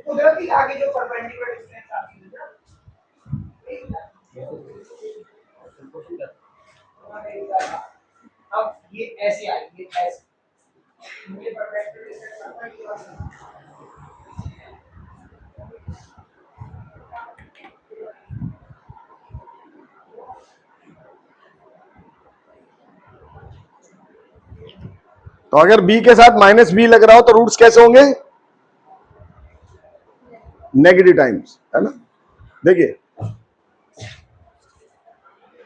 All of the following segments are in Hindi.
कुदरती आगे जो परपेंडिकुलर डिस्टेंस आती है ना, अब ये ऐसे आएगी, ये ऐसे ये परपेंडिकुलर डिस्टेंस आता है ये वाला। तो अगर b के साथ माइनस बी लग रहा हो तो रूट्स कैसे होंगे? नेगेटिव टाइम्स, है ना। देखिए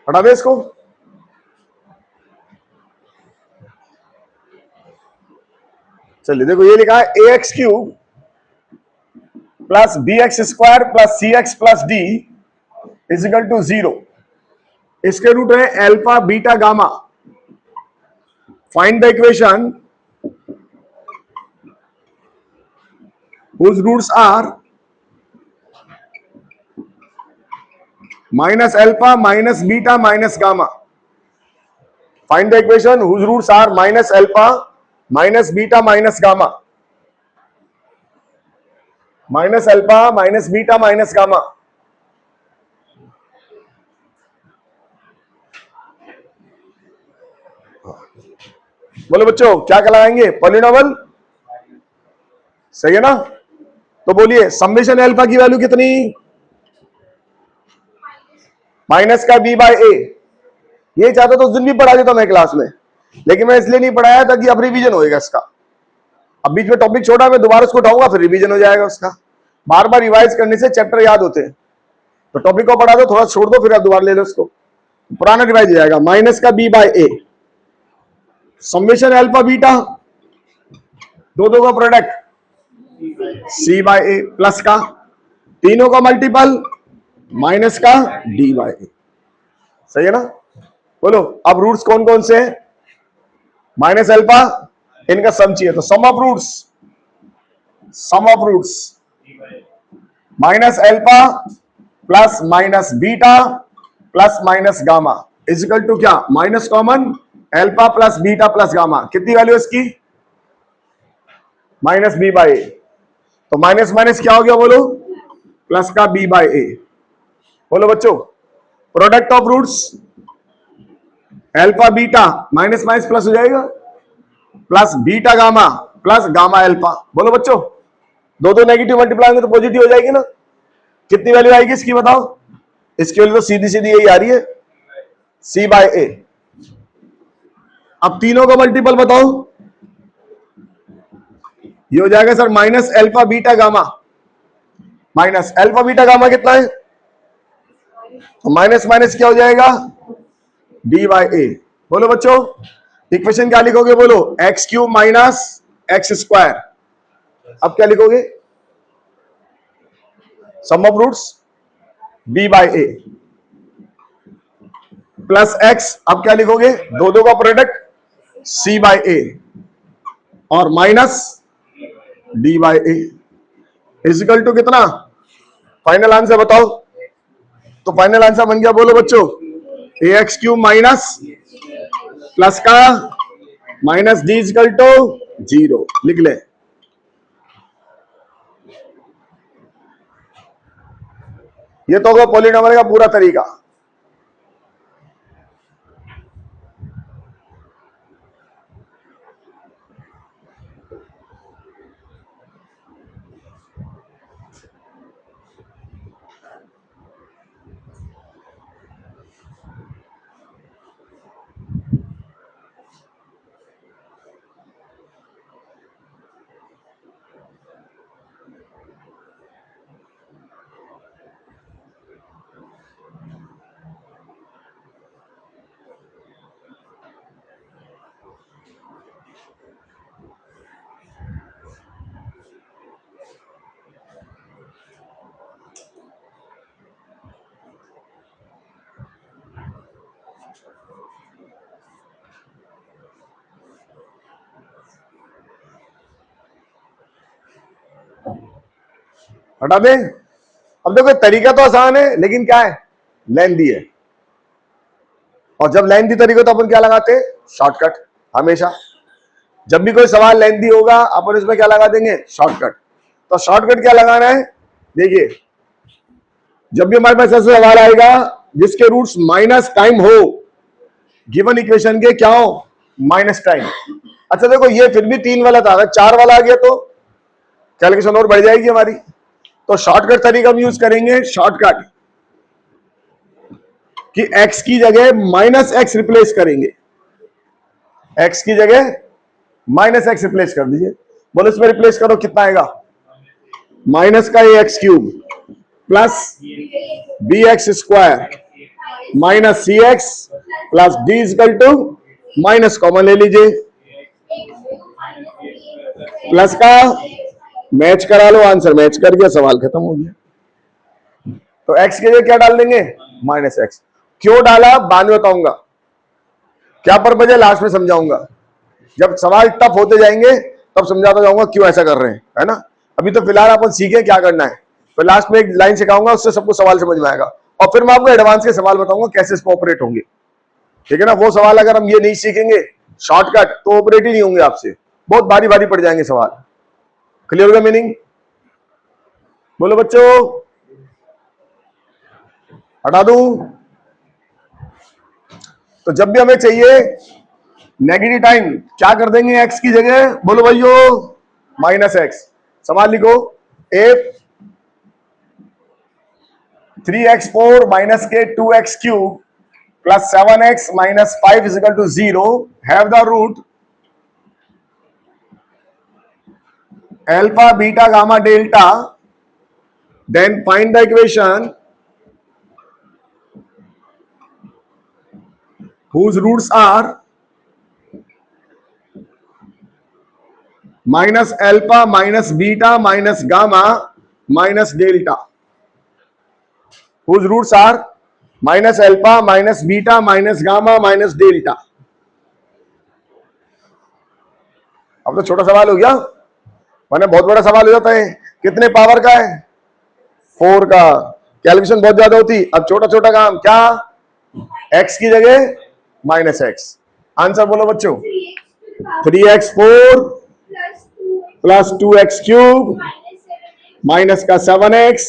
हटा दे इसको। चलिए देखो ये लिखा है a x cube plus b x square plus c x plus d equal to 0। इसके रूट है alpha beta gamma. Find the equation whose roots are minus alpha minus beta minus gamma. Find the equation whose roots are minus alpha minus beta minus gamma. Minus alpha minus beta minus gamma. बोलो बच्चों क्या कहलाएंगे? पॉलिनोमियल, सही है ना। तो बोलिए समेशन अल्फा की वैल्यू कितनी? माइनस का बी बाय ए। ये चाहता तो उस दिन भी पढ़ा देता मैं क्लास में, लेकिन मैं इसलिए नहीं पढ़ाया ताकि अब रिवीजन होएगा इसका। अब बीच में टॉपिक छोड़ा, मैं दोबारा उसको उठाऊंगा फिर रिवीजन हो जाएगा उसका। बार बार रिवाइज करने से चैप्टर याद होते हैं। तो टॉपिक को पढ़ा दो, थोड़ा छोड़ दो, फिर आप दोबारा ले लो उसको, पुराना रिवाइज हो जाएगा। माइनस का b by A, summation alpha beta, दो का product C by a, plus का तीनों का मल्टीपल माइनस का डी बाय ए, सही है ना। बोलो अब रूट्स कौन कौन से हैं? माइनस अल्फा, इनका सम चाहिए तो sum of roots minus alpha plus minus beta plus minus gamma equal to क्या? Minus common alpha plus beta plus gamma. कितनी वैल्यू इसकी? Minus b by a. तो माइनस माइनस क्या हो गया बोलो? प्लस का बी बाय ए। बोलो बच्चों product of roots alpha beta minus minus plus हो जाएगा, plus beta gamma plus gamma alpha. बोलो बच्चों दो नेगेटिव मल्टीप्लाई होंगे तो पॉजिटिव हो जाएगी ना। कितनी वैल्यू आएगी इसकी बताओ? इसकी वैल्यू तो सीधी सीधी यही आ रही है, सी बाय ए। अब तीनों का मल्टीपल बताओ। ये हो जाएगा sir minus alpha beta gamma. Minus alpha beta gamma कितना है? तो माइनस माइनस क्या हो जाएगा? D by a. बोलो बच्चों इक्वेशन क्या लिखोगे? बोलो x cube minus x square. अब क्या लिखोगे? Sum of roots b by a plus x. अब क्या लिखोगे? दो का प्रोडक्ट सी बाय ए और minus d by a equal to कितना? फाइनल आंसर बताओ। तो फाइनल आंसर बन गया, बोलो बच्चों, a x cube minus plus का माइनस डी इजिकल टू 0। लिख ले। ये तो होगा पॉलिनोमियल का पूरा तरीका। हटा दे। अब देखो तरीका तो आसान है लेकिन क्या है? लेंथी है। और जब लेंथी तरीका तो अपन क्या लगाते हैं? शॉर्टकट हमेशा। जब भी कोई सवाल लेंथी होगा अपन इसमें क्या लगा देंगे, शॉर्टकट। तो शॉर्टकट क्या लगाना है, देखिए जब भी हमारे पास ऐसा सवाल आएगा जिसके रूट्स माइनस टाइम हो, गिवन इक्वेशन के क्या हो, माइनस टाइम। अच्छा देखो ये फिर भी 3 वाला था, अगर 4 वाला आ गया तो कैलकुलेशन और बढ़ जाएगी हमारी। तो शॉर्टकट तरीका हम यूज करेंगे, शॉर्टकट कि x की जगह माइनस एक्स रिप्लेस करेंगे, x की जगह माइनस एक्स रिप्लेस कर दीजिए। बोलो इसमें रिप्लेस करो, कितना आएगा, माइनस का a x cube plus b x square minus c x plus d equal to, minus common ले लीजिए, प्लस का मैच करा लो, आंसर मैच कर गया, सवाल खत्म हो गया। तो x के लिए क्या डाल देंगे, माइनस एक्स। क्यों डाला बाद में बताऊंगा, क्या पर्पज है लास्ट में समझाऊंगा। जब सवाल टफ होते जाएंगे तब समझाता जाऊंगा क्यों ऐसा कर रहे हैं, है ना। अभी तो फिलहाल अपन सीखे क्या करना है, तो लास्ट में एक लाइन सिखाऊंगा, उससे सबको सवाल समझ में आएगा, और फिर मैं आपको एडवांस के सवाल बताऊंगा कैसे इसको ऑपरेट होंगे, ठीक है ना। वो सवाल अगर हम ये नहीं सीखेंगे शॉर्टकट तो ऑपरेट ही नहीं होंगे आपसे, बहुत भारी भारी पड़ जाएंगे सवाल। क्लियर होगा मीनिंग, बोलो बच्चों, हटा दूं। तो जब भी हमें चाहिए नेगेटिव टाइम क्या कर देंगे, एक्स की जगह बोलो भाइयों माइनस एक्स। सवाल लिखो, इफ 3x4 माइनस के 2x cube plus 7x minus 5 is equal to 0 have the root alpha beta gamma delta, then find the equation whose roots are minus alpha minus beta minus gamma minus delta, whose roots are minus alpha minus beta minus gamma minus delta। अब तो छोटा सवाल हो गया, मैंने बहुत बड़ा सवाल हो जाता है, कितने पावर का है, 4 का, कैलकुलेशन बहुत ज्यादा होती। अब छोटा छोटा काम क्या, x की जगह माइनस एक्स। आंसर बोलो बच्चों, 3x4 plus 2x cube minus का 7x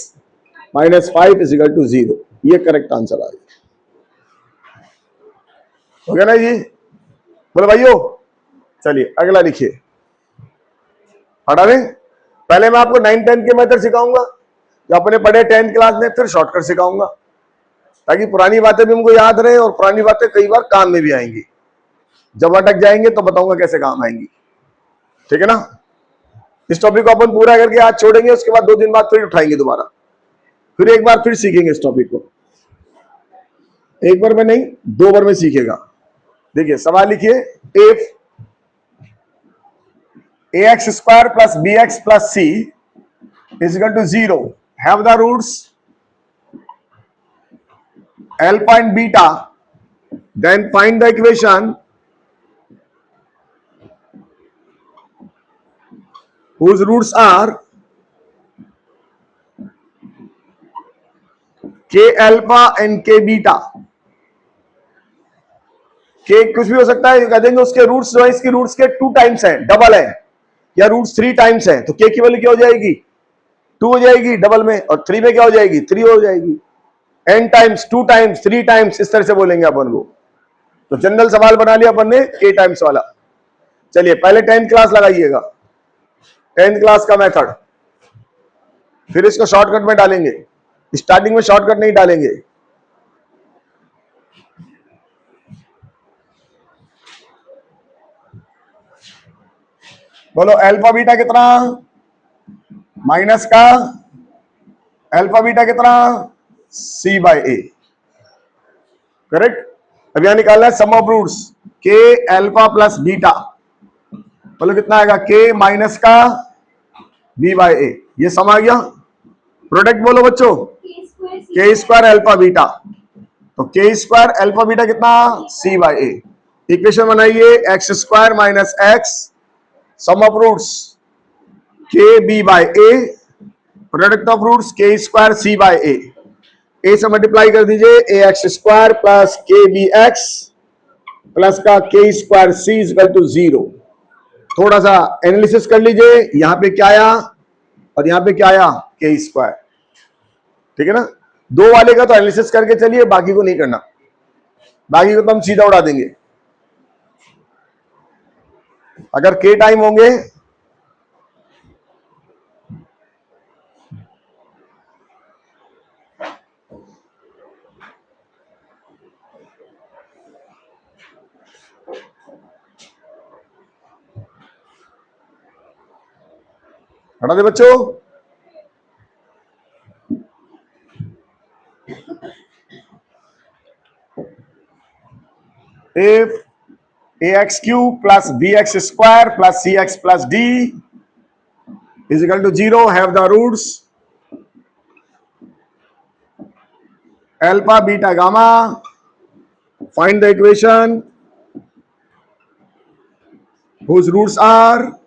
minus 5 is equal to 0, ये करेक्ट आंसर आ गया। हो गया ना जी, बोलो भाइयों। चलिए अगला लिखिए, हटा दें। पहले मैं आपको 9 10 के मेथड सिखाऊंगा जो अपने पढ़े 10th क्लास में, फिर शॉर्टकट सिखाऊंगा ताकि पुरानी बातें भी हमको याद रहे, और पुरानी बातें कई बार काम में भी आएंगी। जब अटक जाएंगे तो बताऊंगा कैसे काम आएंगी, ठीक है ना। इस टॉपिक को अपन पूरा करके आज छोड़ेंगे, उसके बाद 2 दिन बाद फिर उठाएंगे दोबारा, फिर एक बार फिर सीखेंगे इस टॉपिक को। एक बार में नहीं, 2 बार में सीखेगा। देखिए सवाल लिखिए, if ax square plus bx plus c is equal to 0 have the roots alpha and beta, then find the equation whose roots are k alpha and k beta। k कुछ भी हो सकता है, कह देंगे उसके रूट्स जो है इसके रूट्स के 2 टाइम्स हैं, डबल है, या रूट्स 3 टाइम्स हैं, तो k की वैल्यू क्या हो जाएगी, 2 हो जाएगी डबल में, और 3 में क्या हो जाएगी, 3 हो जाएगी। n टाइम्स, 2 टाइम्स, 3 टाइम्स, इस तरह से बोलेंगे अपन को। तो जनरल सवाल बना लिया अपन ने k टाइम्स वाला। चलिए पहले 10th क्लास लगाइएगा, 10th क्लास का मेथड, फिर इसको शॉर्टकट में डालेंगे। स्टार्टिंग में शॉर्टकट नहीं डालेंगे। बोलो अल्फा बीटा कितना, माइनस का अल्फा बीटा कितना, c बाय a, करेक्ट। अब यहां निकालना है sum of roots k alpha plus beta, बोलो कितना आएगा, k माइनस का b बाय a, ये सम आ गया। प्रोडक्ट बोलो बच्चों, k स्क्वायर अल्फा बीटा, तो k स्क्वायर अल्फा बीटा कितना, c बाय a। इक्वेशन बनाइए, x square minus x, sum of roots k b by a, product of roots k square c by a। a से मल्टीप्लाई कर दीजिए, ए एक्स स्क्वायर प्लस के बी एक्स प्लस का k square c is equal to 0। थोड़ा सा एनालिसिस कर लीजिए, यहां पे क्या आया और यहां पे क्या आया, के स्क्वायर। ठीक है ना, दो वाले का तो एनालिसिस करके चलिए, बाकी को नहीं करना, बाकी को तो हम सीधा उड़ा देंगे। अगर के टाइम होंगे हटा दे बच्चों। If ax cube plus bx square plus cx plus d is equal to 0, have the roots alpha, beta, gamma. Find the equation whose roots are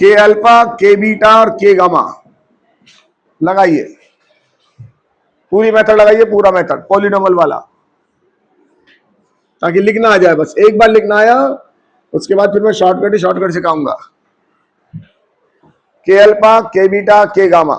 k alpha, k beta और k gamma। लगाइए, पूरी मेथड लगाइए, पूरा मेथड पॉलिनोमियल वाला, ताकि लिखना आ जाए। बस एक बार लिखना आया, उसके बाद फिर मैं शॉर्टकट से कहूंगा। के अल्फा, के बीटा, के गामा।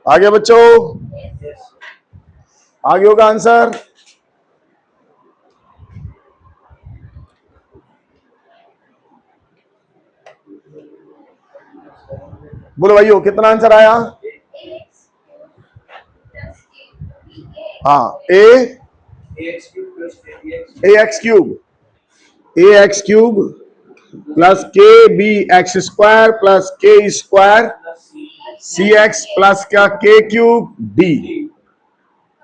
आगे बच्चों, आगे होगा आंसर। बोलो भाइयों, कितना आंसर आया? हाँ, एक्स क्यूब प्लस के बी एक्स स्क्वायर प्लस के स्क्वायर सी एक्स प्लस क्या के क्यूब डी,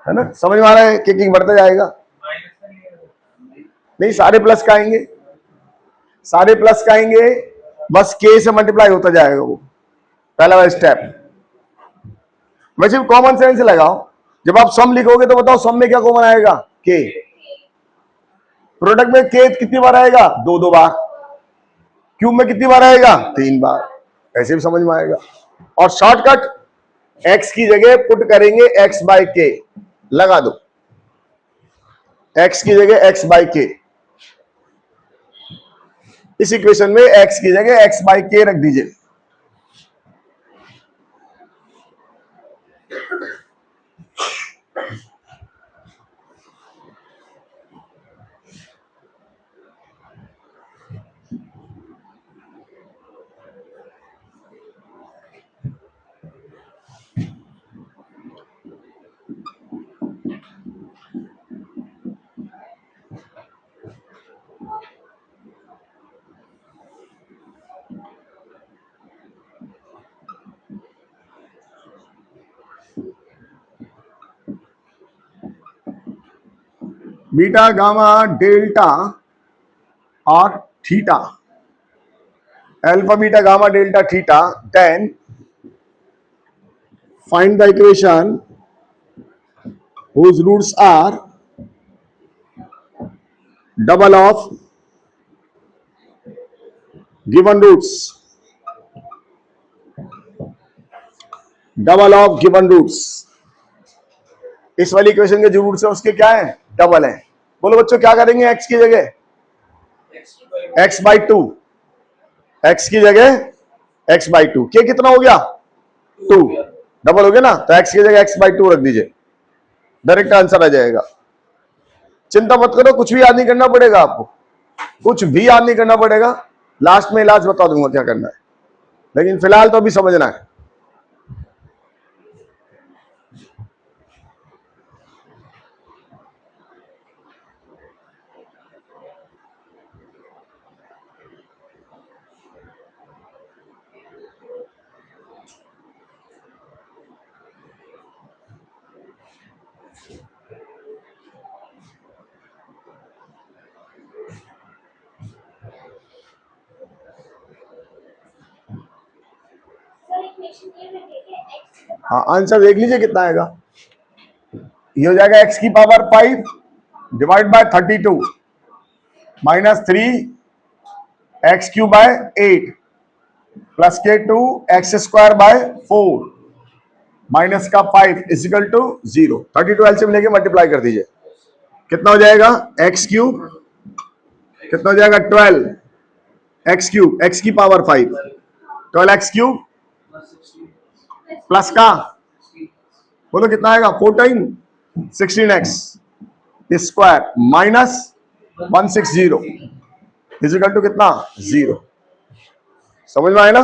है ना? समझ में आ रहा है? किकिंग बढ़ता जाएगा। नहीं, सारे प्लस का आएंगे, सारे प्लस का आएंगे, बस के से मल्टीप्लाई होता जाएगा, वो पहला वाला स्टेप। वैसे भी कॉमन सेंस से लगाओ, जब आप सम लिखोगे तो बताओ सम में क्या कॉमन आएगा? के। प्रोडक्ट में के कितनी बार आएगा? दो दो बार। क्यूब में कितनी बार आएगा? तीन बार। ऐसे भी समझ में आएगा। और शॉर्टकट, x की जगह पुट करेंगे x बाई के, लगा दो x की जगह x बाई के। इस इक्वेशन में x की जगह x बाई के रख दीजिए। बीटा, गामा, डेल्टा और theta, alpha, beta, gamma, delta, theta, then find the equation whose roots are double of given roots, double of given roots. इस वाली इक्वेशन के जो रूट्स है उसके क्या है? डबल है। बोलो बच्चों, क्या करेंगे? x की जगह x बाई टू, एक्स की जगह x बाई टू। के कितना हो गया? 2, डबल हो गया ना, तो x की जगह x बाई टू रख दीजिए। डायरेक्ट आंसर आ जाएगा। चिंता मत करो, कुछ भी याद नहीं करना पड़ेगा आपको, कुछ भी याद नहीं करना पड़ेगा। लास्ट में इलाज बता दूंगा क्या करना है, लेकिन फिलहाल तो अभी समझना है। हाँ, आंसर देख लीजिए कितना आएगा। ये हो जाएगा x की power 5 divide by 32 minus 3 x³ by 8 plus के 2 x² बाय 4 माइनस का 5 इजिकल टू 0। 32 एलसीएम लेके मल्टीप्लाई कर दीजिए, कितना हो जाएगा x³ कितना हो जाएगा 12 x³ x की पावर 5 12 x³ प्लस का बोलो कितना आएगा 4 time 16x square minus 160 equal to कितना 0। समझ में आया ना?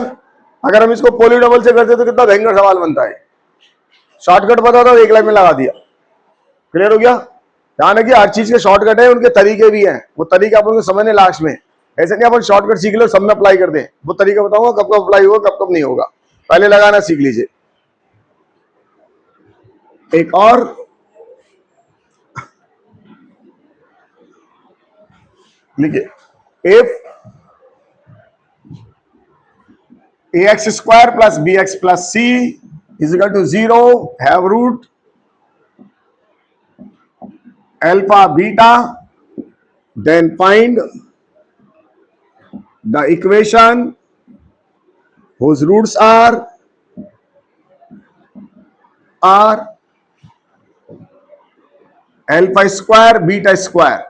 अगर हम इसको पोली डबल से करते तो कितना भयंकर सवाल बनता है। शॉर्टकट पता था, एक लाइन में लगा दिया, क्लियर हो गया। ध्यान रखिए हर चीज के शॉर्टकट है, उनके तरीके भी हैं, वो तरीके आप उनको समझने लास्ट में। ऐसे नहीं अपन शॉर्टकट सीख लो सब में अप्लाई कर दें, वो तरीका बताऊंगा कब कब अप्लाई होगा कब कब नहीं होगा, पहले लगाना सीख लीजिए। एक और लिखिए, if ax² plus bx plus c is equal to 0 have root alpha beta, then find the equation whose roots are alpha square beta square,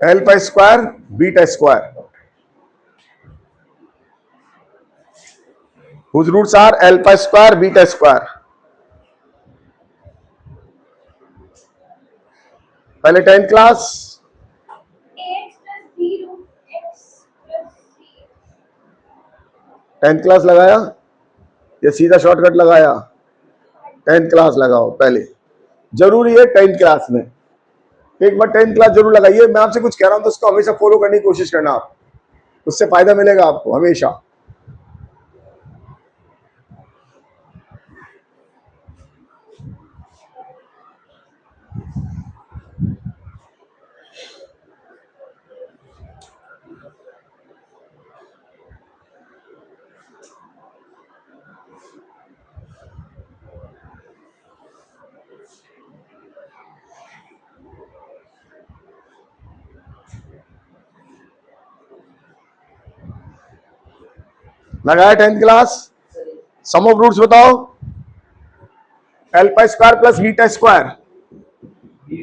alpha square beta square, whose roots are alpha square beta square। पहले 10th क्लास 10th क्लास लगाया या सीधा शॉर्टकट लगाया? 10th क्लास लगाओ पहले, जरूरी है 10th क्लास में, एक बार 10th क्लास जरूर लगाइए। मैं आपसे कुछ कह रहा हूं तो उसको हमेशा फॉलो करने की कोशिश करना, आप उससे फायदा मिलेगा आपको हमेशा। लगाया 10th class, sum of roots बताओ। Alpha square plus beta square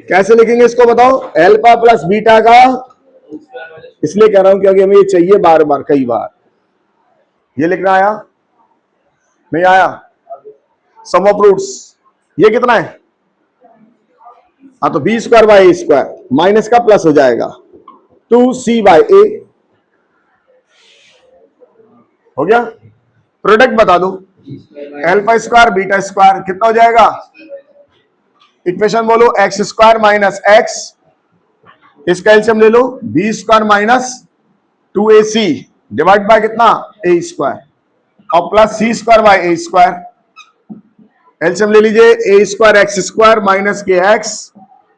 कैसे लिखेंगे इसको बताओ? अल्फा प्लस बीटा का, इसलिए कह रहा हूं क्योंकि हमें ये चाहिए बार बार कई बार। ये लिखना आया नहीं आया? सम ऑफ रूट्स ये कितना है? हाँ तो b square by a square minus का प्लस हो जाएगा 2c बाई ए, हो गया। प्रोडक्ट बता दो, अल्फा स्क्वायर बीटा स्क्वायर कितना हो जाएगा? इक्वेशन बोलो, एक्स स्क्वायर माइनस एक्स, इसका एलसीएम ले लो, b square minus 2ac divide by कितना ए स्क्वायर, और plus c square by a square. LCM ले लीजिए, a square x square minus k x,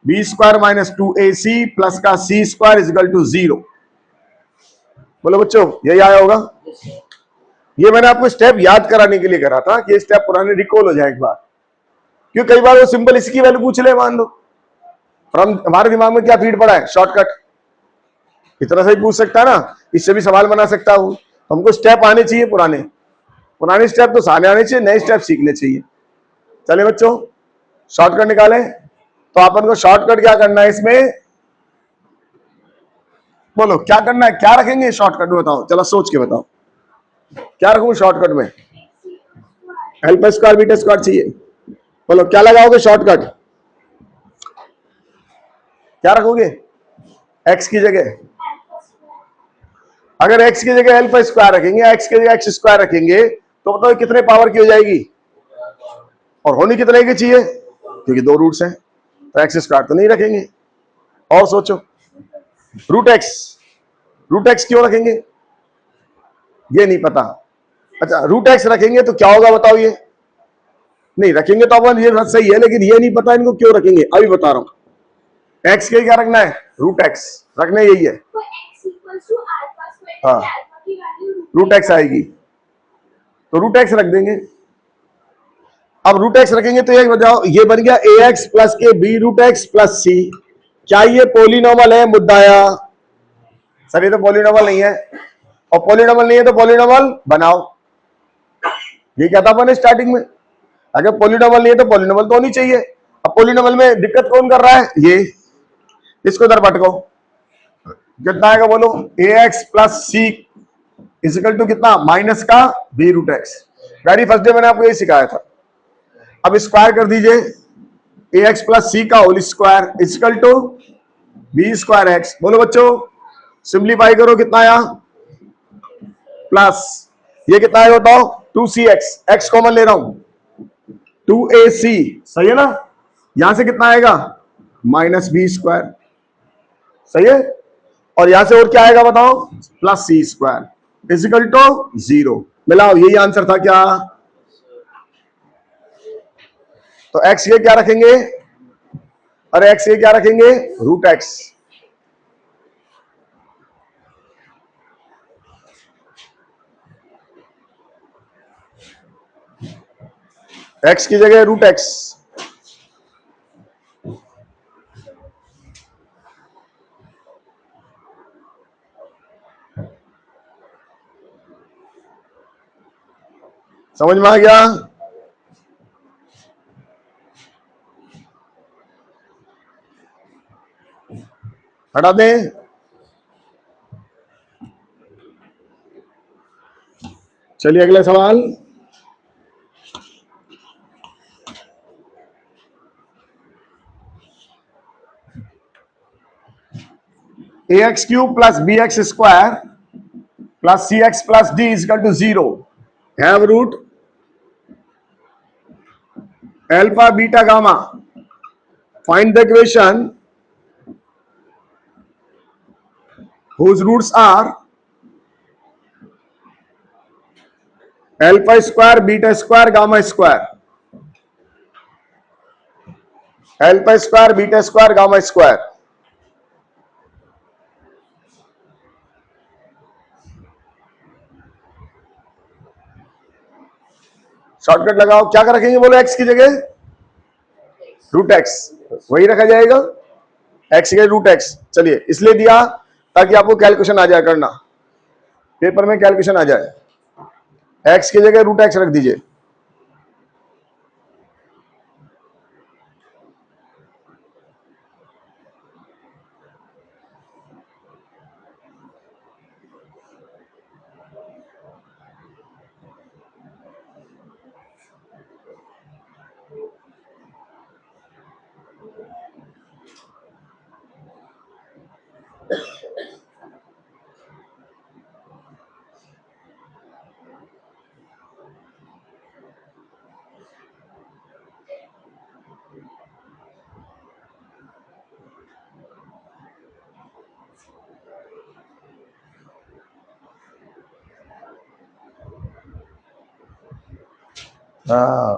b square minus 2ac plus का c square is equal to 0। बोलो बच्चों यही आया होगा? ये मैंने आपको स्टेप याद कराने के लिए करा था कि ये स्टेप पुराने रिकॉल हो जाए एक बार, क्योंकि कई बार वो सिंपल इसकी वैल्यू पूछ ले मान लो, और हम हमारे दिमाग में क्या फीड पड़ा है शॉर्टकट, इस तरह से ही पूछ सकता है ना, इससे भी सवाल बना सकता हूं। हमको स्टेप आने चाहिए, पुराने स्टेप तो सारे आने चाहिए, नए स्टेप सीखने चाहिए। चले बच्चों शॉर्टकट निकालें, तो अपन को शॉर्टकट क्या करना है इसमें, बोलो क्या करना है, क्या रखेंगे शॉर्टकट में बताओ, चलो सोच के बताओ क्या रखूं शॉर्टकट में? अल्फा स्क्वायर बीटा स्क्वायर चाहिए, बोलो क्या लगाओगे शॉर्टकट, क्या रखोगे x की जगह? अगर x की जगह अल्फा स्क्वायर रखेंगे, x की जगह एक्स स्क्वायर रखेंगे, तो बताओ कितने पावर की हो जाएगी? और होनी कितने की चाहिए? क्योंकि दो रूट्स हैं, तो एक्स स्क्वायर तो नहीं रखेंगे। और सोचो, रूट एक्स क्यों रखेंगे? ये नहीं पता। अच्छा, रूट एक्स रखेंगे तो क्या होगा बताओ? ये नहीं रखेंगे तो अपन, ये बात सही है, लेकिन ये नहीं पता इनको क्यों रखेंगे, अभी बता रहा हूं। एक्स के क्या रखना है? रूट एक्स रखना, यही है। हाँ, रूट एक्स आएगी तो रूट एक्स रख देंगे। अब रूट एक्स रखेंगे तो ये बताओ, ये बन गया a x plus a b root x plus c. क्या ये पॉलिनॉमल है? मुद्दाया सर, ये तो पॉलिनॉमल नहीं है, और पॉलिनॉमल नहीं है तो पॉलिनॉमल बनाओ। ये क्या था अपने स्टार्टिंग में, अगर पॉलिनॉमल नहीं है तो पॉलिनॉमल तो होनी चाहिए। अब पॉलिनॉमल में दिक्कत कौन कर रहा है? ये, इसको इधर पटको। कितना आएगा बोलो? A x plus c equal to कितना? माइनस का b root x. Very first day मैंने आपको यही सिखाया था। अब स्क्वायर कर दीजिए, ए एक्स प्लस सी का whole square equal to b square x. बोलो बच्चों, सिंप्लीफाई करो, कितना आया? प्लस ये कितना है बताओ? 2cx, एक्स कॉमन ले रहा हूं, 2ac, सही है ना? यहां से कितना आएगा? माइनस बी स्क्वायर, सही है। और यहां से और क्या आएगा बताओ? Plus c square equal to 0। मिलाओ, यही आंसर था क्या? तो x ये क्या रखेंगे? अरे x ये क्या रखेंगे? Root x. x की जगह रूट एक्स। समझ में आ गया? हटा दें। चलिए अगले सवाल। A x cube plus b x square plus c x plus d equal to 0 have root alpha beta gamma. Find the equation whose roots are alpha square beta square gamma square, alpha square beta square gamma square. Shortcut लगाओ, क्या कर रखेंगे बोलो? एक्स की जगह रूट एक्स, वही रखा जाएगा, एक्स की जगह रूट एक्स। चलिए, इसलिए दिया ताकि आपको कैलकुलेशन आ जाए करना, पेपर में कैलकुलेशन आ जाए। एक्स की जगह रूट एक्स रख दीजिए।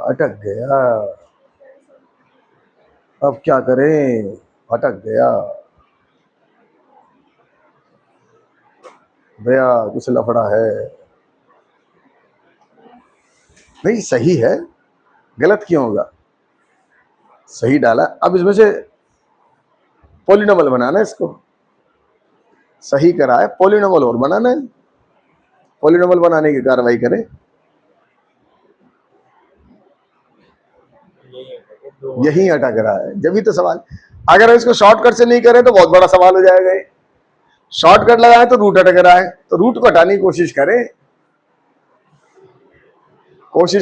अटक गया, अब क्या करें? अटक गया भैया, कुछ लफड़ा है। नहीं सही है, गलत क्यों होगा? सही डाला। अब इसमें से पॉलिनोमियल बनाना है, इसको सही करा है, पॉलिनोमियल और बनाना है। पॉलिनोमियल बनाने की कार्रवाई करें। यही अटक रहा है, जब भी तो सवाल। अगर इसको शॉर्टकट से नहीं करें तो बहुत बड़ा सवाल हो जाएगा। शॉर्टकट लगाए तो रूट अटक रहा है, तो रूट को हटाने की कोशिश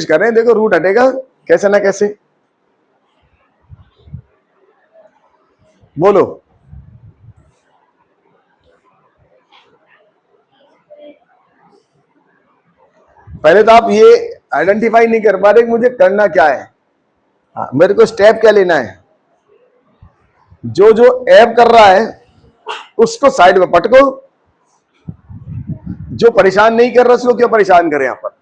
करें, देखो रूट हटेगा कैसे ना कैसे। बोलो। पहले तो आप ये आइडेंटिफाई नहीं कर पा रहे कि मुझे करना क्या है। हाँ, मेरे को स्टेप क्या लेना है। जो जो ऐप कर रहा है उसको साइड में पटको, जो परेशान नहीं कर रहा उसको क्यों परेशान करें। यहां पर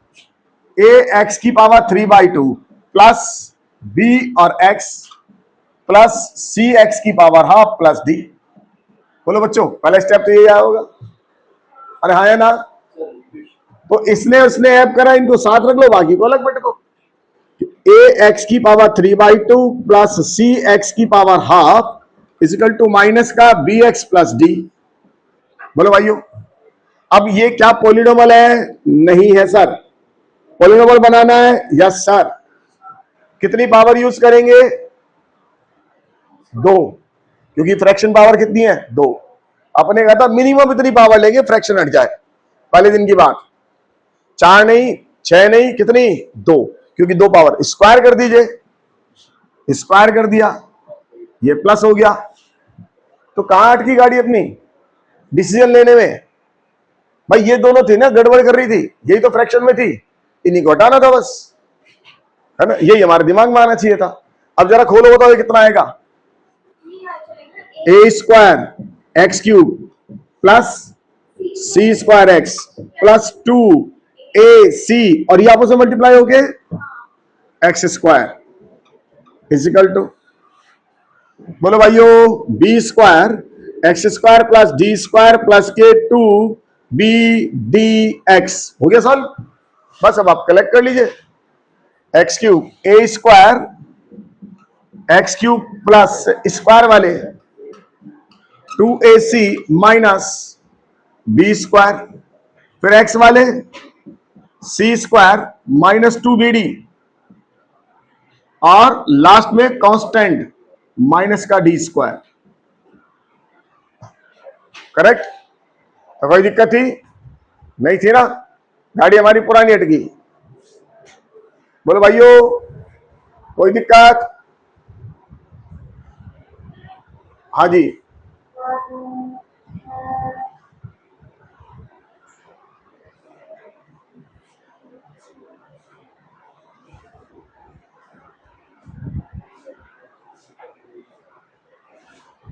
ए एक्स की पावर 3/2 प्लस बी और एक्स प्लस सी एक्स की पावर हाफ प्लस डी। बोलो बच्चों, पहला स्टेप तो यही आया होगा। अरे हाँ या ना। तो इसने उसने ऐप करा, इनको साथ रख लो, बाकी को अलग बटको। ए एक्स की पावर 3/2 प्लस सी एक्स की power half equal to minus का बी एक्स प्लस डी। बोलो भाइयों, अब ये क्या पॉलिनोमल है? नहीं है सर। पॉलिनोमल बनाना है? Yes sir. कितनी पावर यूज करेंगे? 2, क्योंकि फ्रैक्शन पावर कितनी है? 2। अपने कहा था मिनिमम इतनी पावर लेंगे फ्रैक्शन हट जाए। पहले दिन की बात। 4 नहीं, 6 नहीं, कितनी? 2, क्योंकि 2 पावर स्क्वायर कर दीजिए। स्क्वायर कर दिया, ये प्लस हो गया। तो कहां अटकी गाड़ी अपनी डिसीजन लेने में? भाई ये दोनों थी ना, गड़बड़ कर रही थी, यही तो फ्रैक्शन में थी, इन्हीं को हटाना था बस, है ना। यही हमारे दिमाग में आना चाहिए था। अब जरा खोलो, बताओ ये कितना आएगा? ए square x cube plus c square x plus 2ac, और ये आपस में मल्टीप्लाई हो गए एक्स स्क्वायर इजिकल टू, बोलो भाइयों, b square x square plus d square plus के 2bdx हो गया सॉल्व। बस अब आप कलेक्ट कर लीजिए। X cube a square x cube plus square वाले 2ac माइनस बी स्क्वायर, फिर एक्स वाले सी स्क्वायर माइनस 2bd, और लास्ट में कांस्टेंट माइनस का डी स्क्वायर। करेक्ट? तो कोई दिक्कत थी? नहीं थी ना। गाड़ी हमारी पुरानी हटगी। बोलो भाइयों, कोई दिक्कत? हाँ जी।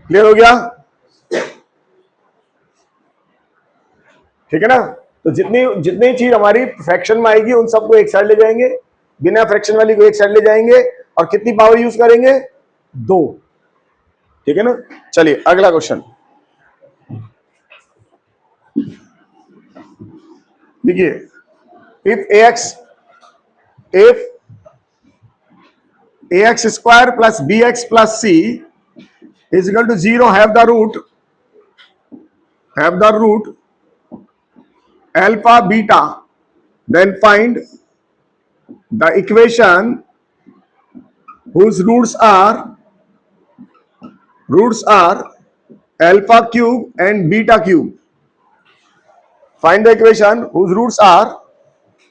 क्लियर हो गया? ठीक है ना। तो जितनी जितनी चीज हमारी फ्रैक्शन में आएगी उन सबको एक साइड ले जाएंगे, बिना फ्रैक्शन वाली को एक साइड ले जाएंगे, और कितनी पावर यूज करेंगे? 2। ठीक है ना। चलिए अगला क्वेश्चन देखिए। If ax square plus bx plus c is equal to 0, have the root alpha beta, then find the equation whose roots are alpha cube and beta cube. Find the equation whose roots are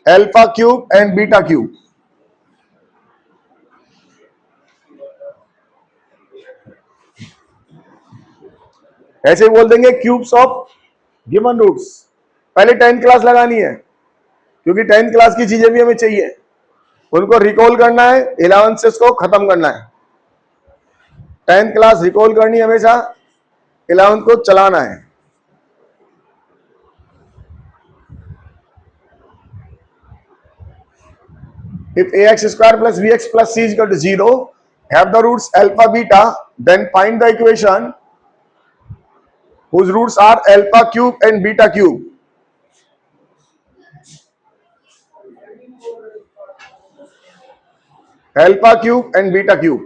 alpha cube and beta cube. ऐसे बोल देंगे क्यूब्स ऑफ गिवन रूट्स। पहले 10th क्लास लगानी है, क्योंकि 10th क्लास की चीजें भी हमें चाहिए, उनको रिकॉल करना है, 11th से उसको खत्म करना है। 10th क्लास रिकॉल करनी है हमेशा, 11th को चलाना है। If ax square plus bx plus c is equal to 0, have the roots alpha beta, then find the equation whose roots are alpha cube and beta cube. Alpha cube and beta cube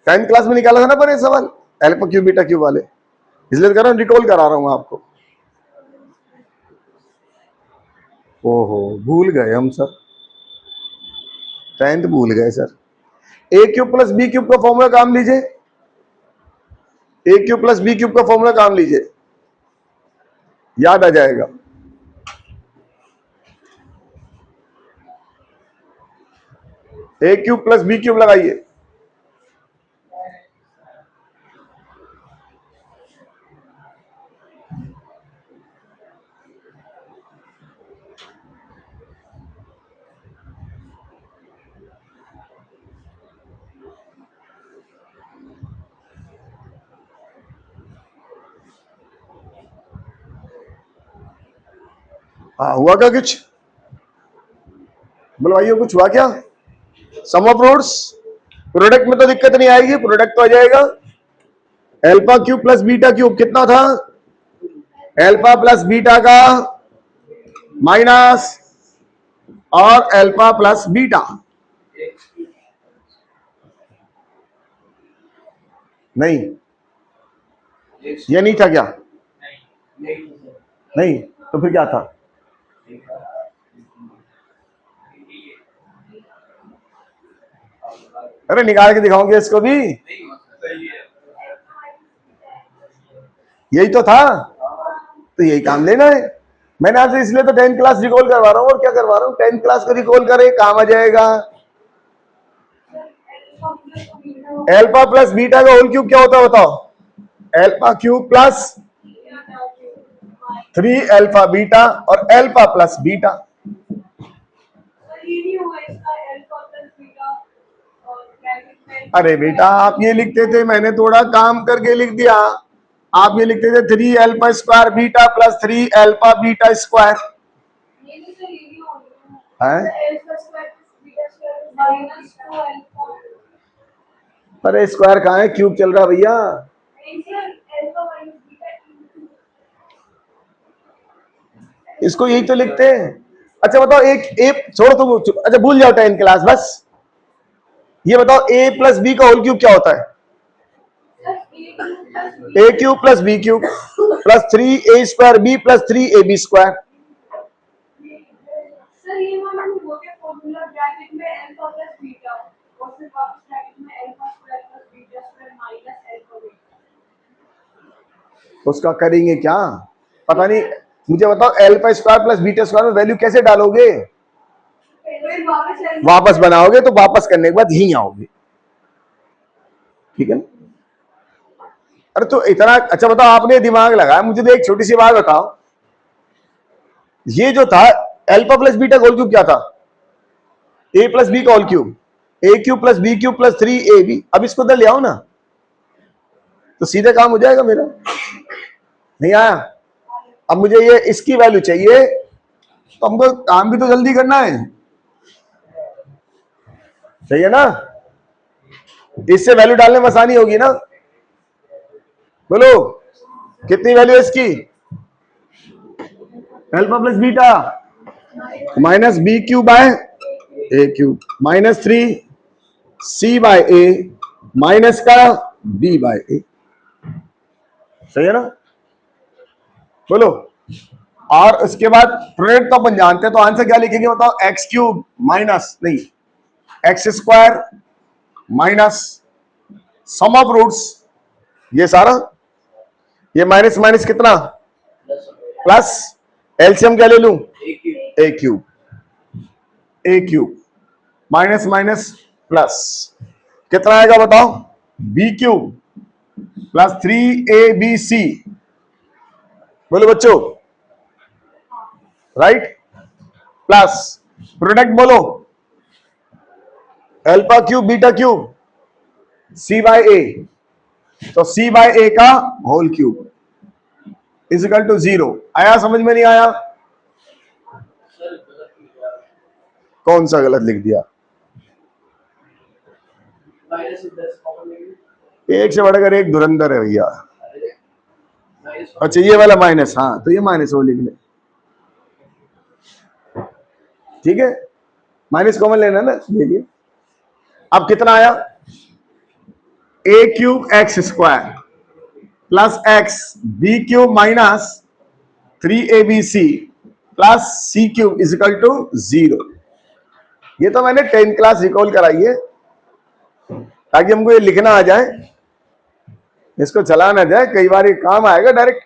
10th class में निकाला था ना पर ये सवाल, अल्फा क्यूब बीटा क्यूब वाले, इसलिए तो कह रहा हूं, रिकॉल करा रहा हूं आपको। ओहो, भूल गए हम सर, 10th भूल गए सर। ए क्यूब प्लस बी क्यूब का फॉर्मूला काम लीजिए, ए क्यूब प्लस बी क्यूब का फॉर्मूला काम लीजिए, याद आ जाएगा। ए क्यूब प्लस बी क्यूब लगाइए, हाँ हुआ क्या कुछ? बोलो भाइयों कुछ हुआ क्या? सम ऑफ रूट्स, प्रोडक्ट में तो दिक्कत नहीं आएगी, प्रोडक्ट तो आ जाएगा। Alpha cube plus beta cube कितना था? अल्फा प्लस बीटा का माइनस और अल्फा प्लस बीटा, नहीं ये नहीं था क्या? नहीं तो फिर क्या था? अरे निकाल के दिखाओगे इसको भी, यही तो था, तो यही काम लेना है। मैंने आपसे इसलिए तो 10th क्लास रिकॉल करवा रहा हूँ, और क्या करवा रहा हूँ, 10th क्लास को रिकॉल करे, काम आ जाएगा। अल्फा प्लस बीटा का होल क्यूब क्या होता है बताओ? Alpha cube plus 3 alpha beta और अल्फा प्लस बीटा। अरे बेटा आप ये लिखते थे, मैंने थोड़ा काम करके लिख दिया। आप ये लिखते थे 3 alpha square beta plus 3 alpha beta square है। अरे स्क्वायर कहाँ है, क्यूब चल रहा भैया। इसको यही तो लिखते हैं। अच्छा बताओ, एक छोड़ो तुम, अच्छा भूल जाओ 10th क्लास, बस ये बताओ a प्लस बी का होल क्यूब क्या होता है? A cube plus b cube plus 3a square b plus 3ab square. उसका करेंगे क्या पता नहीं, मुझे बताओ alpha square plus beta square में वैल्यू कैसे डालोगे? वापस बनाओगे तो वापस करने के बाद यहीं आओगे, ठीक है ना? अरे तो इतना अच्छा बताओ, आपने दिमाग लगाया, मुझे तो एक छोटी सी बात बताओ, ये जो था अल्फा प्लस बीटा का होल क्यूब क्या था? ए प्लस बी का whole cube, a cube plus b cube plus 3ab। अब इसको तो ले आओ ना, तो सीधे काम हो जाएगा मेरा। नहीं आया? अब मुझे ये इसकी वैल्यू चाहिए, तो हमको काम भी तो जल्दी करना है, सही है ना? इससे वैल्यू डालने में आसानी होगी ना। बोलो कितनी वैल्यू है इसकी? Alpha plus beta minus b cube by a cube minus 3 c by a minus का बी बाय ए, सही है ना? बोलो। और उसके बाद प्रोडक्ट तो अपन जानते हैं, तो आंसर क्या लिखेंगे बताओ? एक्स क्यूब माइनस नहीं x square minus sum of roots, ये सारा, ये माइनस माइनस कितना प्लस, एलसीएम क्या ले लूं? A cube, a cube minus minus plus कितना आएगा बताओ? B cube plus 3abc। बोलो बच्चों, राइट? प्लस प्रोडक्ट बोलो, alpha cube beta cube c by a, तो सी बाय ए का whole cube is equal to 0। आया समझ में? नहीं आया? कौन सा गलत लिख दिया? एक से बढ़कर एक धुरंधर है भैया। अच्छा ये वाला माइनस, हाँ तो ये माइनस वो लिख ले, ठीक है? माइनस कॉमन लेना ना, ले लिए। अब कितना आया? A cube x square plus x b cube minus 3abc plus c cube is equal to 0। ये तो मैंने 10th क्लास रिकॉल कराई है, ताकि हमको ये लिखना आ जाए, इसको चलाना जाए, कई बार ये काम आएगा डायरेक्ट,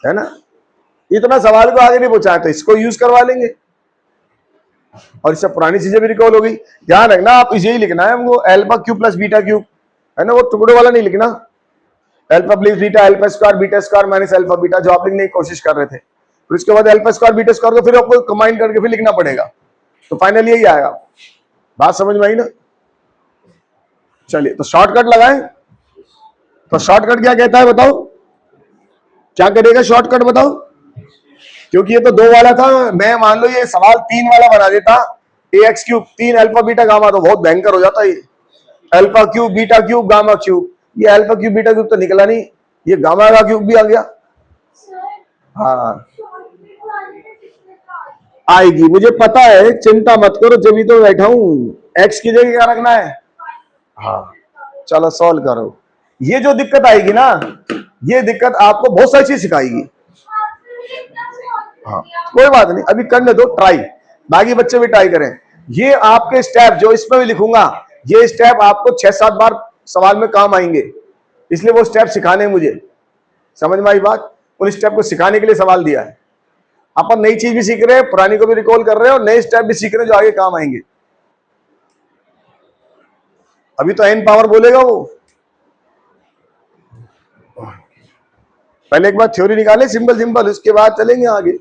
है ना? इतना सवाल को आगे नहीं पहुंचाए तो इसको यूज करवा लेंगे, और इससे पुरानी चीजें भी रिकॉल हो गई। ध्यान रखना, आप इसे ही लिखना है हमको, alpha cube plus beta cube, है ना? वो टुकड़े वाला नहीं लिखना, alpha plus beta alpha square beta square minus alpha beta, जो आप लिखने की कोशिश कर रहे थे। फिर उसके बाद अल्फा स्क्वायर बीटा स्क्वायर को फिर आपको कंबाइन करके फिर लिखना पड़ेगा, तो फाइनल यही आएगा। बात समझ में आई ना? चलिए तो शॉर्टकट लगाएं। तो शॉर्टकट क्या कहता है बताओ? क्या करेगा शॉर्टकट बताओ? क्योंकि ये तो 2 वाला था, मैं मान लो ये सवाल 3 वाला बना देता, ax cube 3 alpha beta gamma, तो बहुत भयंकर हो जाता ये। Alpha cube beta cube gamma cube, ये अल्फा क्यूब बीटा क्यूब तो निकला नहीं, ये गामा का क्यूब भी आ गया। हाँ आएगी, मुझे पता है, चिंता मत करो, जब भी तो बैठा हूं। एक्स की जगह क्या रखना है? हाँ चलो सॉल्व करो। ये जो दिक्कत आएगी ना, ये दिक्कत आपको बहुत सारी चीज सिखाएगी। हाँ कोई बात नहीं, अभी करने दो ट्राई, बाकी बच्चे भी ट्राई करें। ये आपके स्टेप जो इसमें भी लिखूंगा, ये स्टेप आपको 6-7 बार सवाल में काम आएंगे, इसलिए वो स्टेप सिखाने मुझे, समझ में आई बात? उन स्टेप को सिखाने के लिए सवाल दिया है। अपन नई चीज भी सीख रहे हैं, पुरानी को भी रिकॉल कर रहे हैं, और नए स्टेप भी सीख रहे हैं जो आगे काम आएंगे। अभी तो n पावर बोलेगा वो, पहले एक बार थ्योरी निकाले सिंपल सिंपल, उसके बाद चलेंगे आगे।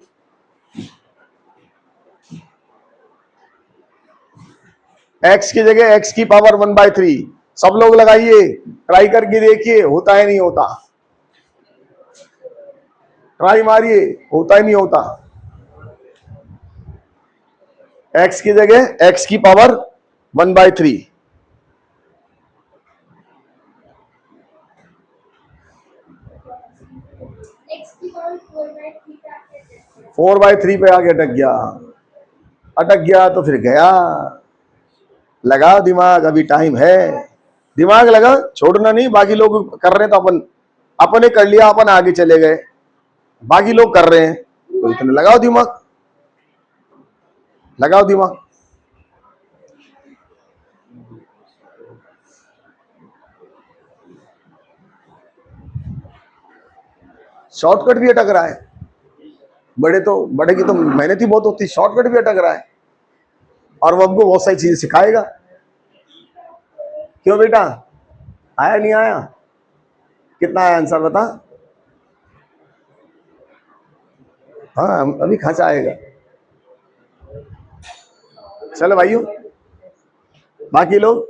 x की जगह x की पावर 1/3, सब लोग लगाइए, ट्राई करके देखिए होता है नहीं होता, ट्राई मारिए, होता ही नहीं होता। x की जगह x की पावर 1/3, 4/3 पे आके अटक गया तो फिर गया। लगाओ दिमाग, अभी टाइम है, दिमाग लगा, छोड़ना नहीं। बाकी लोग कर रहे हैं तो अपन ने कर लिया, अपन आगे चले गए, बाकी लोग कर रहे हैं तो इतने लगाओ दिमाग, लगाओ दिमाग। शॉर्टकट भी अटक रहा है, बड़े की तो मेहनत ही बहुत होती है, शॉर्टकट भी अटक रहा है, और वो हमको बहुत सारी चीजें सिखाएगा। क्यों बेटा, आया नहीं आया? कितना आया आंसर बता? हाँ अभी खांचा आएगा। चलो भाइयों, बाकी लोग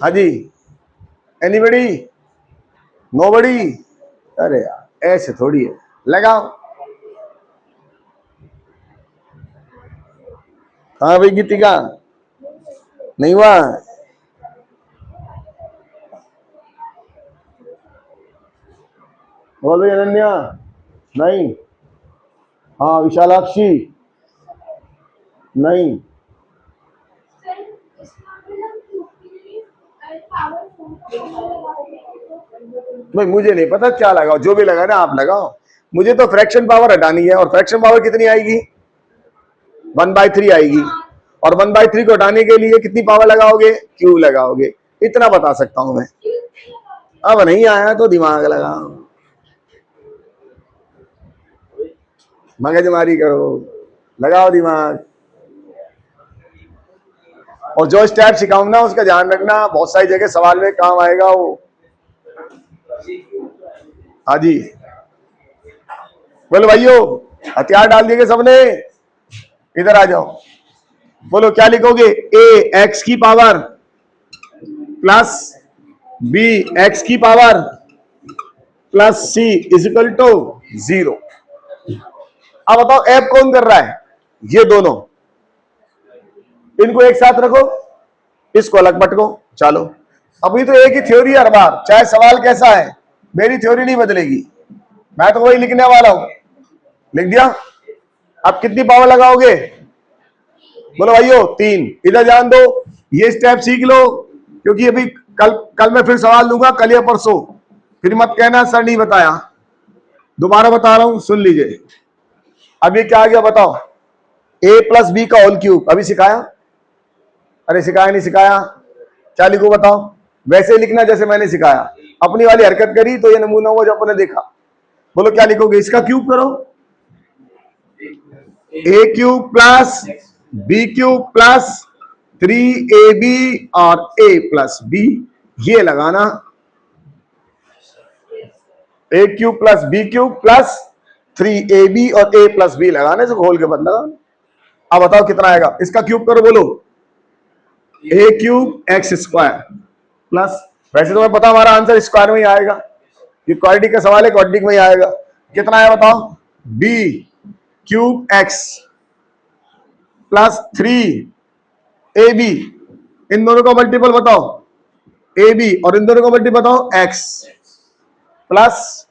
हाँ जी, एनीबडी, नोबडी? अरे यार ऐसे थोड़ी है, लगाओ। हाँ भाई गीतिका, नहीं हुआ? बोल भाई अनन्या, नहीं। हाँ विशालाक्षी, नहीं। भाई मुझे नहीं पता क्या लगाओ, जो भी लगा ना आप लगाओ, मुझे तो फ्रैक्शन पावर हटानी है, और फ्रैक्शन पावर कितनी आएगी? 1/3 आएगी, और 1/3 को हटाने के लिए कितनी पावर लगाओगे? क्यू लगाओगे, इतना बता सकता हूं मैं। अब नहीं आया तो दिमाग लगाओ, मगजमारी करो, लगाओ दिमाग। और जो स्टेप सिखाऊंगा ना उसका ध्यान रखना, बहुत सारी जगह सवाल में काम आएगा वो। हाँ जी बोलो भाइयों, हथियार डाल दिए सबने, इधर आ जाओ। बोलो क्या लिखोगे? ए एक्स की पावर प्लस बी एक्स की power plus c equal to 0। अब बताओ ऐप कौन कर रहा है? ये दोनों, इनको एक साथ रखो, इसको अलग पटको। चलो अभी तो एक ही थ्योरी हर बार, चाहे सवाल कैसा है, मेरी थ्योरी नहीं बदलेगी, मैं तो वही लिखने वाला हूं। लिख दिया? अब कितनी पावर लगाओगे? बोलो भाइयों 3। इधर ध्यान दो, ये स्टेप सीख लो, क्योंकि अभी कल मैं फिर सवाल दूंगा, कल या परसों, फिर मत कहना सर नहीं बताया। दोबारा बता रहा हूं, सुन लीजिए। अब ये क्या आ गया बताओ? a प्लस बी का होल क्यूब, अभी सिखाया? अरे सिखाया नहीं सिखाया? क्या लिखो बताओ? वैसे ही लिखना जैसे मैंने सिखाया, अपनी वाली हरकत करी तो ये नमूना हुआ जो अपने देखा। बोलो क्या लिखोगे? इसका क्यूब करो, a cube plus b cube plus 3ab और a प्लस बी, ये लगाना। a cube plus b cube plus 3ab और a प्लस बी लगाने से खोल के बंद लगा। अब बताओ कितना आएगा, इसका क्यूब करो, बोलो a cube x square plus, वैसे तुम्हें पता हमारा आंसर स्क्वायर में ही आएगा, ये क्वाड्रेटिक का सवाल है, क्वाड्रेटिक में ही आएगा। कितना आया बताओ, b cube x plus 3ab, इन दोनों का मल्टीपल बताओ ab और इन दोनों का मल्टीपल बताओ x, प्लस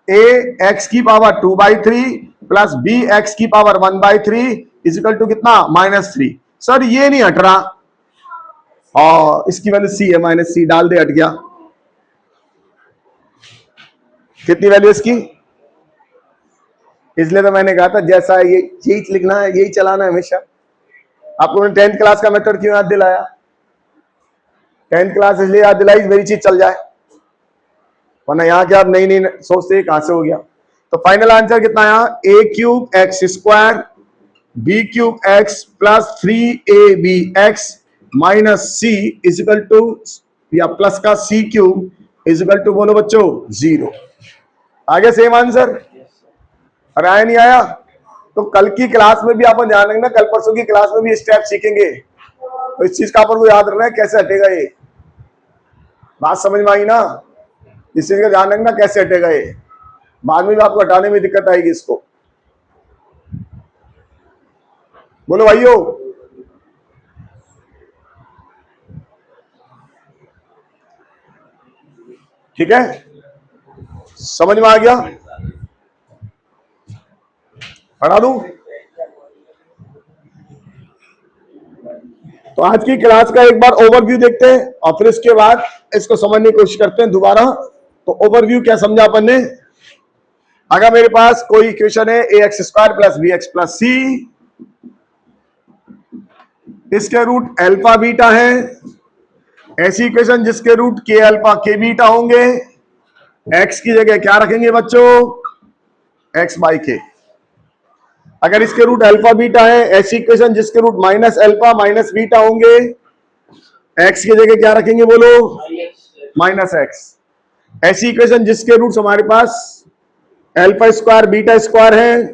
a x की पावर 2/3 प्लस b x की पावर 1/3 इजिकल टू कितना, -3। सर ये नहीं हट रहा, और इसकी वैल्यू c है, -c डाल दे, हट गया। कितनी वैल्यू इसकी, इसलिए तो मैंने कहा था जैसा ये यही लिखना है, यही चलाना है हमेशा। आपको मैंने 10th क्लास का मेथड क्यों याद दिलाया, 10th क्लास इसलिए याद दिलाई मेरी चीज चल जाए, वरना यहाँ के आप नई नई सोचते कहां से हो गया। तो फाइनल आंसर कितना आया, a cube x square b cube x plus 3ab x minus c equal to, या प्लस का c क्यूब इजिकल टू, बोलो बच्चों 0। आगे सेम आंसर, अरे आया नहीं आया, तो कल की क्लास में भी अपन ध्यान रखना, कल परसों की क्लास में भी स्टेप सीखेंगे, तो इस चीज का अपन को याद रखना है कैसे हटेगा ये, बात समझ में आई ना, इस चीज का ध्यान रखना कैसे हटेगा ये, बाद में भी आपको हटाने में दिक्कत आएगी इसको। बोलो भाइयों, ठीक है, समझ में आ गया, पढ़ा दूं। तो आज की क्लास का एक बार ओवरव्यू देखते हैं और फिर इसके बाद इसको समझने की कोशिश करते हैं दोबारा। तो ओवरव्यू क्या समझा अपन ने, अगर मेरे पास कोई इक्वेशन है a x square plus b x plus c, इसके रूट अल्फा बीटा है, ऐसी इक्वेशन जिसके रूट के अल्फा के बीटा होंगे, एक्स की जगह क्या रखेंगे बच्चों, एक्स बाई के। अगर इसके रूट अल्फा बीटा है, ऐसी इक्वेशन जिसके root minus alpha minus beta होंगे, एक्स की जगह क्या रखेंगे बोलो, माइनस एक्स। ऐसी इक्वेशन जिसके रूट्स हमारे पास अल्फा स्क्वायर बीटा स्क्वायर है,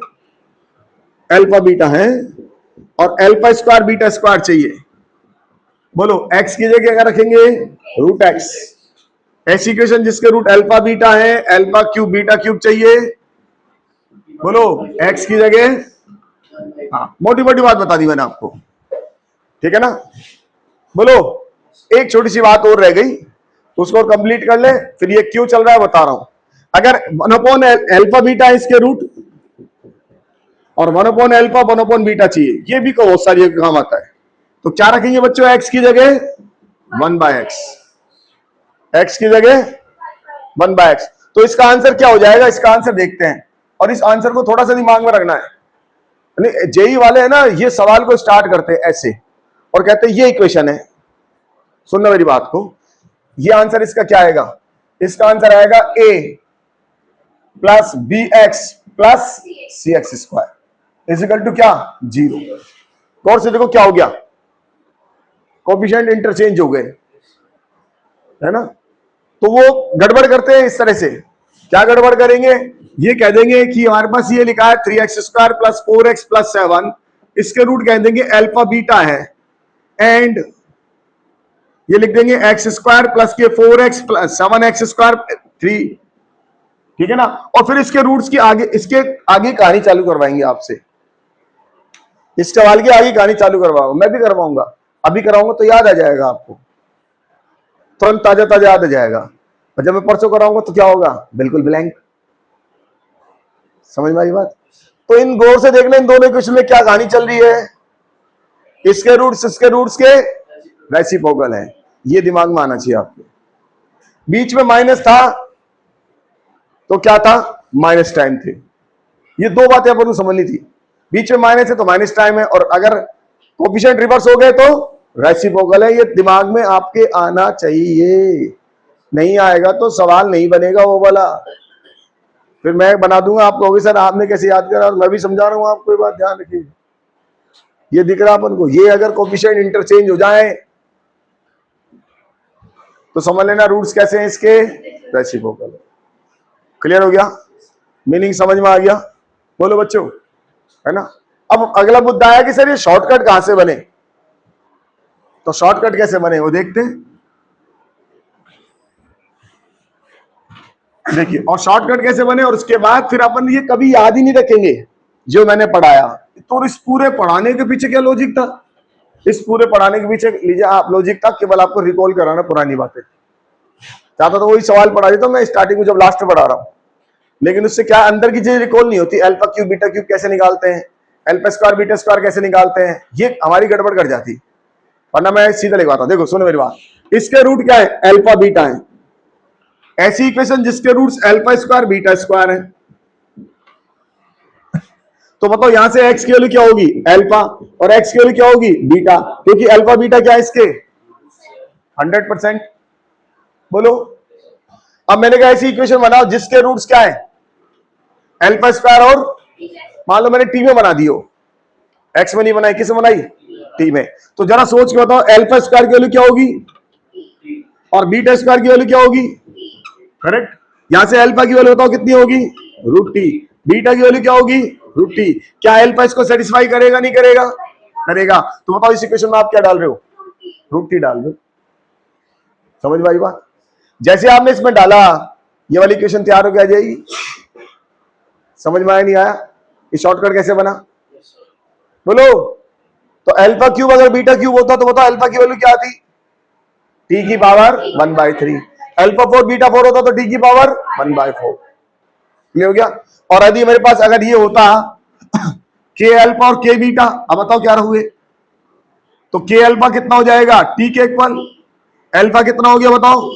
अल्फा बीटा है और अल्फा स्क्वायर बीटा स्क्वायर चाहिए, बोलो एक्स की जगह क्या रखेंगे, रूट एक्स। ऐसी इक्वेशन जिसके रूट अल्फा बीटा है, अल्फा क्यूब बीटा क्यूब चाहिए, बोलो एक्स की जगह, हाँ मोटी मोटी बात बता दी मैंने आपको, ठीक है ना। बोलो एक छोटी सी बात और रह गई, उसको कंप्लीट कर ले, फिर ये क्यों चल रहा है बता रहा हूं। अगर 1 अल्फा बीटा है इसके रूट, और 1 अल्फा 1 बीटा चाहिए, ये भी बहुत सारी काम आता है, तो क्या रखेंगे बच्चों, एक्स की जगह 1/x, एक्स की जगह 1/x। तो इसका आंसर क्या हो जाएगा, इसका आंसर देखते हैं, और इस आंसर को थोड़ा सा दिमाग में रखना है। जेई वाले है ना, ये सवाल को स्टार्ट करते हैं ऐसे और कहते हैं ये इक्वेशन है, सुनना मेरी बात को, ये आंसर इसका क्या आएगा, इसका आंसर आएगा a plus b x plus c x square equal to क्या, 0। गौर से देखो क्या हो गया, कोफिशिएंट इंटरचेंज हो गए, है ना। तो वो गड़बड़ करते हैं इस तरह से, क्या गड़बड़ करेंगे, ये कह देंगे कि हमारे पास ये लिखा है 3x square plus 4x plus 7, इसके रूट कह देंगे अल्फा बीटा है, एंड ये लिख देंगे एक्स स्क्वायर प्लस के 4x प्लस 7x स्क्वायर 3, ठीक है ना। और फिर इसके रूट्स की आगे, इसके आगे कहानी चालू करवाएंगे आपसे, इस सवाल की आगे कहानी चालू करवाऊंगा, मैं भी करवाऊंगा, अभी कराऊंगा तो याद आ जाएगा आपको, तुरंत ताजा ताजा याद आ जाएगा, और जब मैं परसों कराऊंगा तो क्या होगा, बिल्कुल ब्लैंक। समझ में आई बात। तो इन गौर से देखना, इन दोनों क्वेश्चन में क्या कहानी चल रही है, इसके रूट्स के रेसिप्रोकल है, ये दिमाग में आना चाहिए आपके। बीच में माइनस था तो क्या था, माइनस टाइम थे, ये दो बातें अपन को समझनी थी, बीच में माइनस है तो माइनस टाइम है, और अगर कोफिशिएंट रिवर्स हो गए तो रेसिप्रोकल है, ये दिमाग में आपके आना चाहिए, नहीं आएगा तो सवाल नहीं बनेगा वो वाला, फिर मैं बना दूंगा, आप कहोगे सर आपने कैसे याद करा, और मैं भी समझा रहा हूं आपको, ये बात ध्यान रखिए। ये दिख रहा अपन को, ये अगर कोफिशिएंट इंटरचेंज हो जाए तो समझ लेना रूट्स कैसे हैं इसके, रेसिप्रोकल। क्लियर हो गया, मीनिंग समझ में आ गया। बोलो बच्चों, है ना। अब अगला मुद्दा आया कि सर ये शॉर्टकट कहां से बने, तो शॉर्टकट कैसे बने वो देखते हैं। देखिए, और शॉर्टकट कैसे बने, और उसके बाद फिर अपन ये कभी याद ही नहीं रखेंगे जो मैंने पढ़ाया। तो इस पूरे पढ़ाने के पीछे क्या लॉजिक था, इस पूरे पढ़ाने के पीछे लीजिए आप लॉजिक था केवल आपको रिकॉल कराना पुरानी बातें। चाहता तो वही सवाल पढ़ा देता हूं मैं स्टार्टिंग में जब लास्ट में पढ़ा रहा हूं, लेकिन उससे क्या अंदर की चीज रिकॉल नहीं होती। अल्फा क्यूब बीटा क्यूब कैसे निकालते हैं, अल्फा स्क्वायर बीटा स्क्वायर कैसे निकालते हैं, ये हमारी गड़बड़ कर जाती। वरना मैं सीधा लिखवाता हूं। देखो सुनो मेरी बात, इसके रूट क्या है, अल्फा बीटा है। ऐसी इक्वेशन जिसके roots alpha square beta square है, तो बताओ यहां से x की वैल्यू क्या होगी, अल्फा, और x की वैल्यू क्या होगी, बीटा, क्योंकि अल्फा बीटा क्या है इसके 100%। बोलो, अब मैंने कहा ऐसी इक्वेशन बनाओ जिसके रूट्स क्या है, अल्फा स्क्वायर, और मान लो मैंने टी में बना दियो, एक्स में नहीं बनाई, किस में बनाई, टी में। तो जरा सोच के बताओ अल्फा स्क्वायर की वैल्यू क्या होगी और बीटा स्क्वायर की वैल्यू क्या होगी, करेक्ट। यहां से अल्फा की वैल्यू बताओ कितनी होगी, रूट टी, बीटा की वैल्यू क्या होगी, रूट टी। क्या अल्फा इसको सेटिस्फाई करेगा, नहीं करेगा, करेगा। तो बताओ इस इक्वेशन में आप क्या डाल रहे हो, रूट टी डाल रहे हो। समझ में आई बात। जैसे आपने इसमें डाला ये वाली इक्वेशन तैयार होकर आ जाएगी। समझ में आया, नहीं आया, ये शॉर्टकट कैसे बना, बोलो। तो अल्फा क्यूब अगर बीटा क्यूब होता तो बताओ अल्फा की वैल्यू क्या आती, टी की पावर 1/3। अल्फा 4 बीटा 4 होता तो टी की पावर 1/4। क्लियर हो गया। और यदि मेरे पास अगर ये होता के अल्फा और के बीटा, अब बताओ क्या हुए, तो के अल्फा कितना हो जाएगा, टी के इक्वल, अल्फा कितना हो गया बताओ,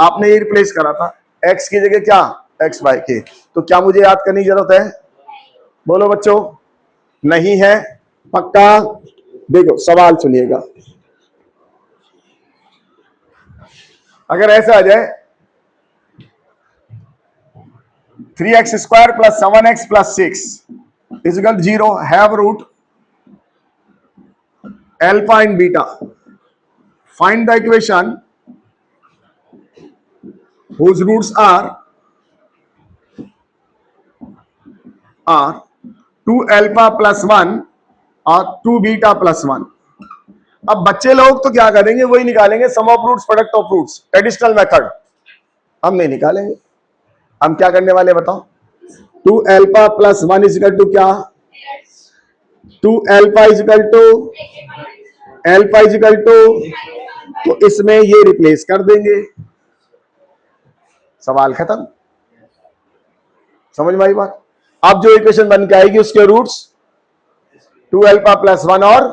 आपने ये रिप्लेस करा था, एक्स की जगह क्या, एक्स बाय के। तो क्या मुझे याद करने की जरूरत है, बोलो बच्चों, नहीं है, पक्का। देखो सवाल सुनिएगा, अगर ऐसा आ जाए 3x² + 7x + 6 = 0, have root alpha and beta, find the equation whose roots are 2 alpha + 1 और 2 बीटा + 1। अब बच्चे लोग तो क्या करेंगे, वही निकालेंगे, sum of roots product of roots, traditional method. हम नहीं निकालेंगे, हम क्या करने वाले बताओ, 2 अल्फा + 1 = क्या, 2 अल्फा अल्फा तो इसमें ये रिप्लेस कर देंगे, सवाल खत्म। समझ में आई बात। अब जो इक्वेशन बन के आएगी उसके रूट्स 2 अल्फा + 1 और,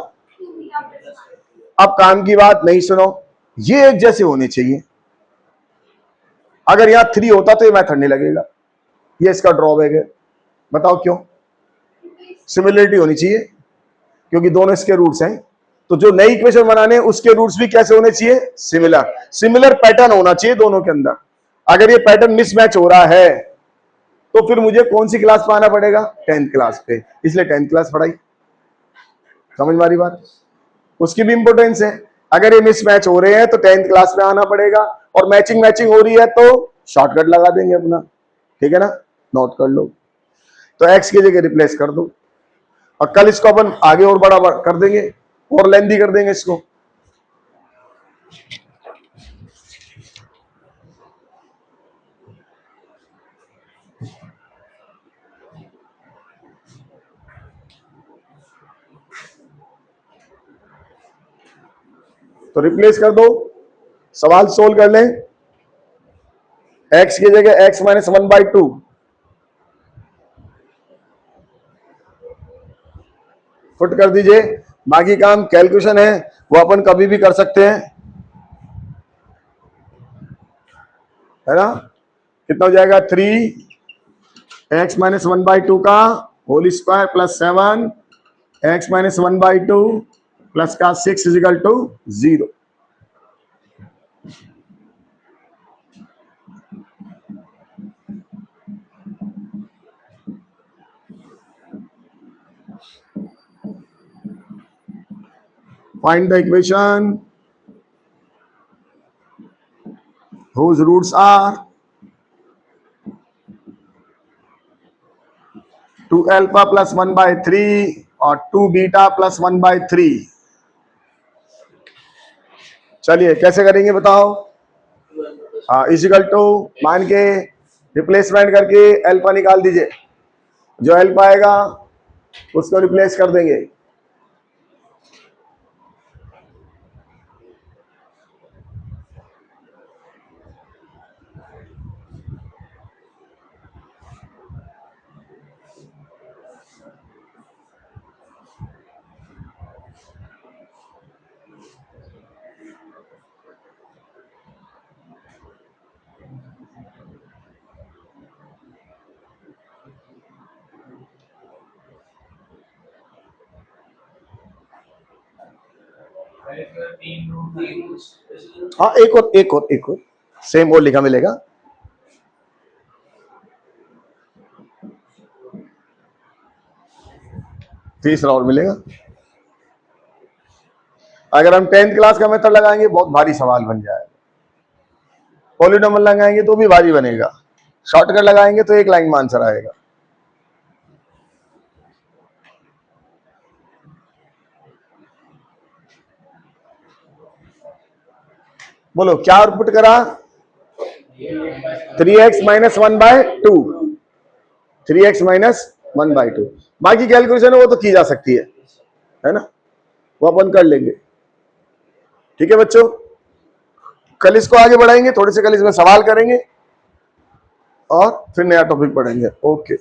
अब काम की बात नहीं सुनो, ये एक जैसे होने चाहिए। अगर यहां 3 होता तो ये मेथड नहीं लगेगा, ये इसका ड्रॉबैक है। बताओ क्यों, सिमिलरिटी होनी चाहिए क्योंकि दोनों इसके रूट्स हैं। तो जो नई इक्वेशन बनाने उसके रूट्स भी कैसे होने चाहिए, सिमिलर, सिमिलर पैटर्न होना चाहिए दोनों के अंदर। अगर ये पैटर्न मिसमैच हो रहा है तो फिर मुझे कौन सी क्लास में आना पड़ेगा, 10th क्लास पे, इसलिए 10th क्लास पढ़ाई। समझ में आ रही बात, उसकी भी इंपोर्टेंस है। अगर ये मिसमैच हो रहे हैं तो 10th क्लास में आना पड़ेगा, और मैचिंग मैचिंग हो रही है तो शॉर्टकट लगा देंगे अपना, ठीक है ना, नोट कर लो। तो एक्स की जगह रिप्लेस कर दो, और कल इसको अपन आगे और बड़ा कर देंगे, और लेंथी कर देंगे इसको। तो रिप्लेस कर दो, सवाल सोल्व कर लें। एक्स की जगह x - 1/2, फुट कर दीजिए। बाकी काम कैलकुलेशन है वो अपन कभी भी कर सकते हैं, है ना। कितना हो जाएगा, 3x - 1/2 का होल स्क्वायर + 7 x - 1/2 प्लस का 6 = 0। Find the equation whose roots are 2 alpha plus 1/3 और 2 बीटा प्लस 1/3। चलिए कैसे करेंगे बताओ। हाँ, इजिकल टू मान के रिप्लेसमेंट करके अल्फा निकाल दीजिए, जो अल्फा आएगा उसको रिप्लेस कर देंगे। हाँ, एक और सेम और लिखा मिलेगा। तीसरा और मिलेगा। अगर हम 10th क्लास का मेथड लगाएंगे बहुत भारी सवाल बन जाएगा। पॉलिनोमियल लगाएंगे तो भी भारी बनेगा। शॉर्टकट लगाएंगे तो एक लाइन में आंसर आएगा। बोलो क्या आउटपुट करा? 3x minus 1/2, 3x minus 1/2। बाकी कैलकुलेशन है वो तो की जा सकती है ना, वो अपन कर लेंगे। ठीक है बच्चों, कल इसको आगे बढ़ाएंगे, थोड़े से कल इसमें सवाल करेंगे और फिर नया टॉपिक पढ़ेंगे। ओके।